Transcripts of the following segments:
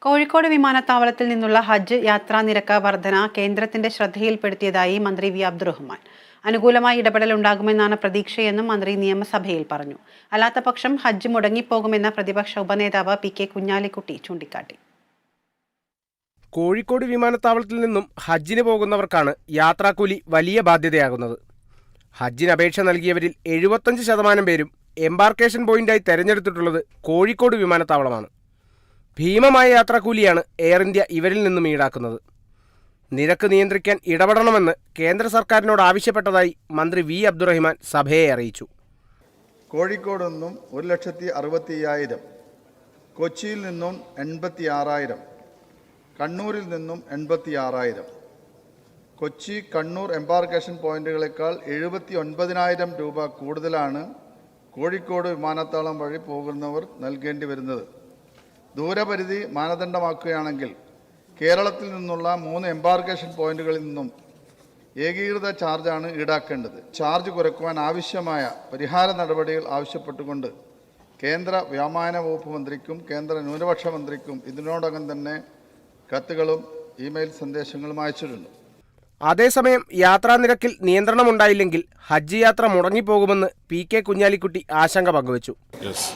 കോഴിക്കോട് വിമാനത്താവളത്തിൽ നിന്നുള്ള ഹജ്ജ് യാത്രാ നിരക്ക് വർധന കേന്ദ്രത്തിന്റെ ശ്രദ്ധയിൽപ്പെടുത്തിയതായി മന്ത്രി വി അബ്ദുറഹ്മാൻ. അനുകൂലമായ ഇടപെടൽ ഉണ്ടാകുമെന്നാണ് പ്രതീക്ഷയെന്നും മന്ത്രി നിയമസഭയിൽ പറഞ്ഞു. അല്ലാത്തപക്ഷം ഹജ്ജ് മുടങ്ങിപ്പോകുമെന്ന പ്രതിപക്ഷ ഉപനേതാവ് പി കെ കുഞ്ഞാലിക്കുട്ടി ചൂണ്ടിക്കാട്ടി. കോഴിക്കോട് വിമാനത്താവളത്തിൽ നിന്നും ഹജ്ജിന് പോകുന്നവർക്കാണ് യാത്രാക്കൂലി വലിയ ബാധ്യതയാകുന്നത്. ഹജ്ജിന് അപേക്ഷ നൽകിയവരിൽ 75% പേരും എംബാർക്കേഷൻ പോയിന്റായി തെരഞ്ഞെടുത്തിട്ടുള്ളത് കോഴിക്കോട് വിമാനത്താവളമാണ്. ഭീമമായ യാത്രാക്കൂലിയാണ് എയർ ഇന്ത്യ ഇവരിൽ നിന്നും ഈടാക്കുന്നത്. നിരക്ക് നിയന്ത്രിക്കാൻ ഇടപെടണമെന്ന് കേന്ദ്ര സർക്കാരിനോട് ആവശ്യപ്പെട്ടതായി മന്ത്രി വി അബ്ദുറഹ്മാൻ സഭയെ അറിയിച്ചു. കോഴിക്കോട് നിന്നും 1,60,5000, കൊച്ചിയിൽ നിന്നും 86,000, കണ്ണൂരിൽ നിന്നും 86,000. കൊച്ചി കണ്ണൂർ എംബാർക്കേഷൻ പോയിന്റുകളേക്കാൾ 79,000 രൂപ കൂടുതലാണ് കോഴിക്കോട് വിമാനത്താവളം വഴി പോകുന്നവർ നൽകേണ്ടി വരുന്നത്. ദൂരപരിധി മാനദണ്ഡമാക്കുകയാണെങ്കിൽ കേരളത്തിൽ നിന്നുള്ള 3 എംബാർക്കേഷൻ പോയിന്റുകളിൽ നിന്നും ഏകീകൃത ചാർജാണ് ഈടാക്കേണ്ടത്. ചാർജ് കുറയ്ക്കുവാൻ ആവശ്യമായ പരിഹാര നടപടികൾ ആവശ്യപ്പെട്ടുകൊണ്ട് കേന്ദ്ര വ്യോമയാന വകുപ്പ് മന്ത്രിക്കും കേന്ദ്ര ന്യൂനപക്ഷ മന്ത്രിക്കും ഇതിനോടകം തന്നെ കത്തുകളും ഇമെയിൽ സന്ദേശങ്ങളും അയച്ചിട്ടുണ്ട്. അതേസമയം യാത്രാ നിരക്കിൽ നിയന്ത്രണമുണ്ടായില്ലെങ്കിൽ ഹജ്ജ് യാത്ര മുടങ്ങിപ്പോകുമെന്ന് പി കെ കുഞ്ഞാലിക്കുട്ടി ആശങ്ക പങ്കുവച്ചു.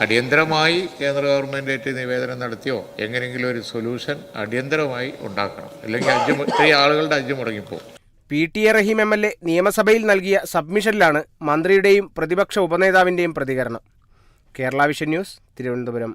അടിയന്തരമായി കേന്ദ്ര ഗവൺമെൻറ്റായിട്ട് നിവേദനം നടത്തിയോ എങ്ങനെയെങ്കിലും ഒരു സൊല്യൂഷൻ അടിയന്തരമായി ഉണ്ടാക്കണം, അല്ലെങ്കിൽ ഇത്രയും ആളുകളുടെ ഹജ്ജ് മുടങ്ങിപ്പോകും. പി.ടി. A Rahim MLA. നിയമസഭയിൽ നൽകിയ സബ്മിഷനിലാണ് മന്ത്രിയുടെയും പ്രതിപക്ഷ ഉപനേതാവിൻ്റെയും പ്രതികരണം. Kerala vision news, Thiruvananthapuram.